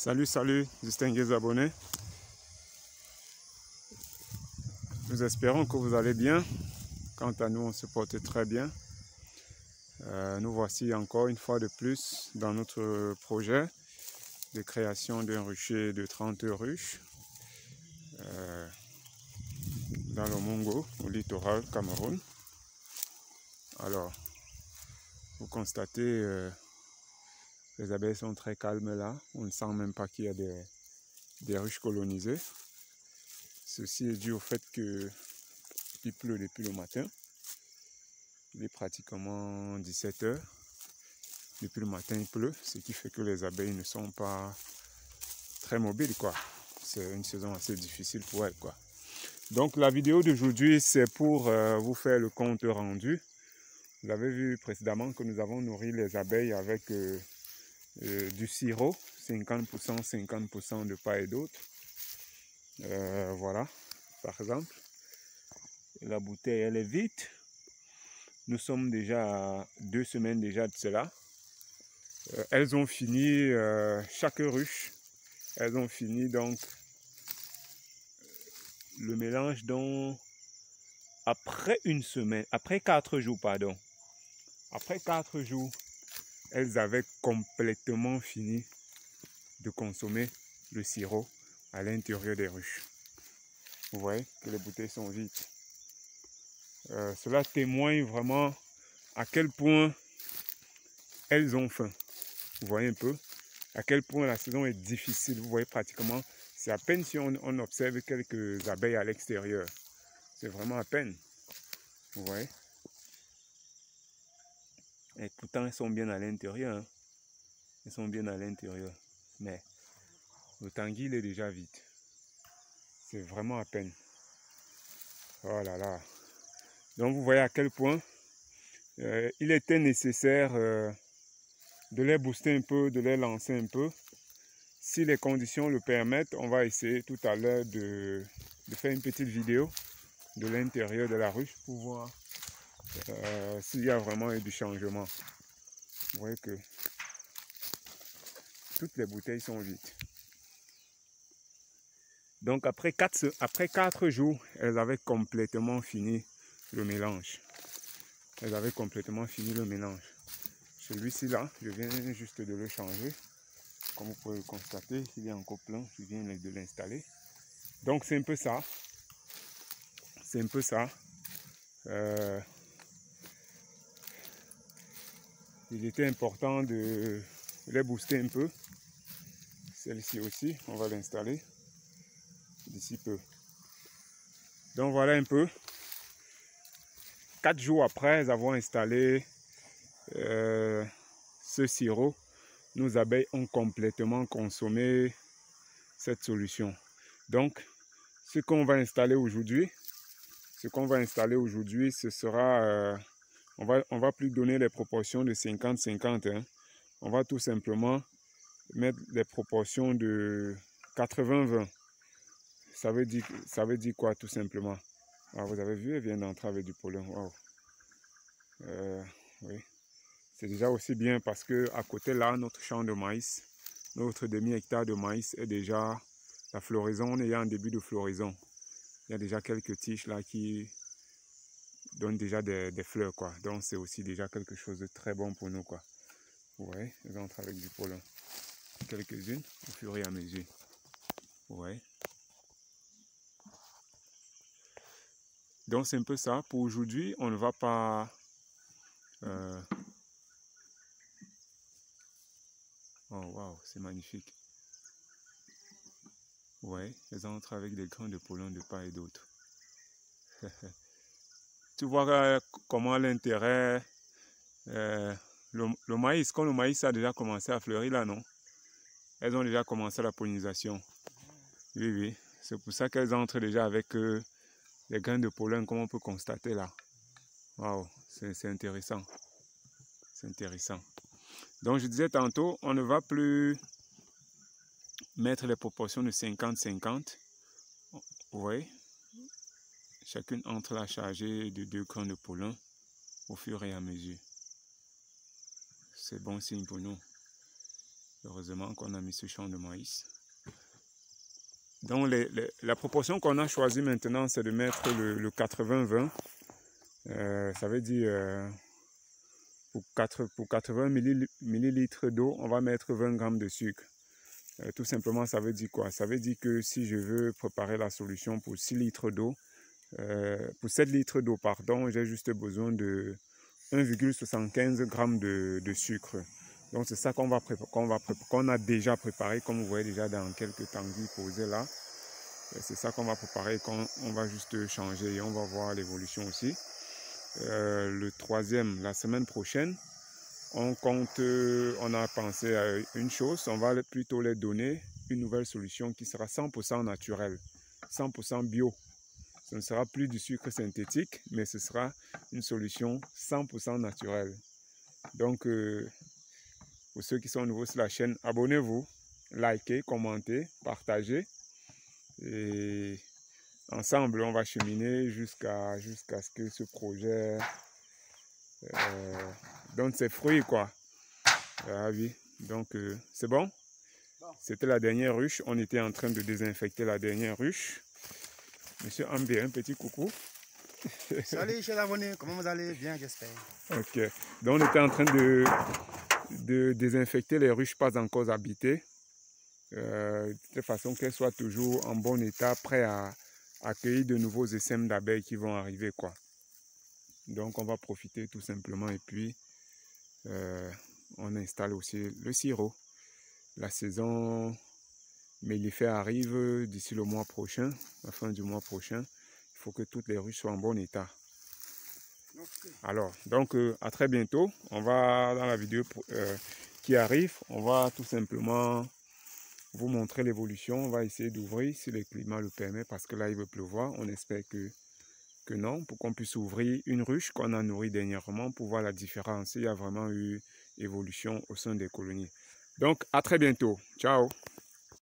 Salut, distingués abonnés. Nous espérons que vous allez bien. Quant à nous, on se porte très bien. Nous voici encore une fois de plus dans notre projet de création d'un rucher de 30 ruches dans le Mongo, au littoral Cameroun. Alors, vous constatez, les abeilles sont très calmes là. On ne sent même pas qu'il y a des ruches colonisées. Ceci est dû au fait qu'il pleut depuis le matin. Il est pratiquement 17 h. Depuis le matin, il pleut, ce qui fait que les abeilles ne sont pas très mobiles, quoi. C'est une saison assez difficile pour elles, quoi. Donc, la vidéo d'aujourd'hui, c'est pour vous faire le compte rendu. Vous avez vu précédemment que nous avons nourri les abeilles avec du sirop, 50%, 50% de part et d'autre. Voilà, par exemple. La bouteille, elle est vide. Nous sommes déjà à 2 semaines déjà de cela. Elles ont fini, chaque ruche, elles ont fini donc le mélange dont après une semaine, après 4 jours, pardon. Après 4 jours, elles avaient complètement fini de consommer le sirop à l'intérieur des ruches. Vous voyez que les bouteilles sont vides. Cela témoigne vraiment à quel point elles ont faim. Vous voyez un peu à quel point la saison est difficile. Vous voyez pratiquement, c'est à peine si on observe quelques abeilles à l'extérieur. C'est vraiment à peine. Vous voyez. Et pourtant, elles sont bien à l'intérieur. Hein. Elles sont bien à l'intérieur. Mais le tanguy, il est déjà vide. C'est vraiment à peine. Oh là là. Donc, vous voyez à quel point il était nécessaire de les booster un peu, de les lancer un peu. Si les conditions le permettent, on va essayer tout à l'heure de faire une petite vidéo de l'intérieur de la ruche pour voir s'il y a vraiment eu du changement. Vous voyez que toutes les bouteilles sont vides. Donc après 4 jours, elles avaient complètement fini le mélange. Elles avaient complètement fini le mélange. Celui-ci là, je viens juste de le changer. Comme vous pouvez le constater, il est encore plein. Je viens de l'installer. Donc c'est un peu ça. C'est un peu ça. Il était important de les booster un peu. Celle-ci aussi, on va l'installer d'ici peu. Donc voilà un peu. 4 jours après avoir installé ce sirop, nos abeilles ont complètement consommé cette solution. Donc, ce qu'on va installer aujourd'hui, ce sera, on va plus donner les proportions de 50-50. Hein. On va tout simplement mettre les proportions de 80-20. Ça veut dire quoi tout simplement? Ah, vous avez vu, elle vient d'entrer avec du pollen. Wow. Oui. C'est déjà aussi bien parce que à côté là, notre champ de maïs, notre demi-hectare de maïs est déjà la floraison, on est en début de floraison. Il y a déjà quelques tiges là qui donnent déjà des fleurs, quoi. Donc c'est aussi déjà quelque chose de très bon pour nous, quoi. Vous voyez, elles entrent avec du pollen. Quelques-unes au fur et à mesure. Vous voyez. Donc c'est un peu ça. Pour aujourd'hui, on ne va pas... Oh waouh, c'est magnifique. Ouais, elles entrent avec des grains de pollen de part et d'autre. Tu vois comment l'intérêt, le maïs, quand le maïs a déjà commencé à fleurir là, non? Elles ont déjà commencé la pollinisation. Oui, oui. C'est pour ça qu'elles entrent déjà avec les grains de pollen, comme on peut constater là. Waouh, c'est intéressant. C'est intéressant. Donc je disais tantôt, on ne va plus mettre les proportions de 50-50. Vous voyez? Chacune entre la chargée de 2 grains de pollen au fur et à mesure. C'est bon signe pour nous. Heureusement qu'on a mis ce champ de maïs. Donc la proportion qu'on a choisie maintenant, c'est de mettre le 80-20. Ça veut dire pour 80 millilitres d'eau, on va mettre 20 grammes de sucre. Tout simplement, ça veut dire quoi? Ça veut dire que si je veux préparer la solution pour 6 litres d'eau, pour 7 litres d'eau, pardon, j'ai juste besoin de 1,75 grammes de sucre. Donc c'est ça qu'on a déjà préparé, comme vous voyez déjà dans quelques tanguis posés là. C'est ça qu'on va préparer, qu'on va juste changer et on va voir l'évolution aussi. Le troisième, la semaine prochaine, on a pensé à une chose, on va plutôt les donner une nouvelle solution qui sera 100% naturelle, 100% bio. Ce ne sera plus du sucre synthétique, mais ce sera une solution 100% naturelle. Donc, pour ceux qui sont nouveaux sur la chaîne, abonnez-vous, likez, commentez, partagez. Et ensemble, on va cheminer jusqu'à ce que ce projet donne ses fruits, quoi. Ah oui, donc c'est bon. C'était la dernière ruche. On était en train de désinfecter la dernière ruche. Monsieur Ambé, un petit coucou. Salut chers abonnés, comment vous allez? Bien, j'espère. Ok, donc on était en train de désinfecter les ruches pas encore habitées, de façon qu'elles soient toujours en bon état, prêtes à accueillir de nouveaux essaims d'abeilles qui vont arriver, quoi. Donc on va profiter tout simplement et puis on installe aussi le sirop. La saison mellifère arrive d'ici le mois prochain, la fin du mois prochain. Il faut que toutes les ruches soient en bon état. Okay. Alors, donc à très bientôt. On va dans la vidéo qui arrive, on va tout simplement vous montrer l'évolution. On va essayer d'ouvrir si le climat le permet parce que là il veut pleuvoir. On espère que non, pour qu'on puisse ouvrir une ruche qu'on a nourrie dernièrement pour voir la différence. Il y a vraiment eu évolution au sein des colonies. Donc à très bientôt. Ciao.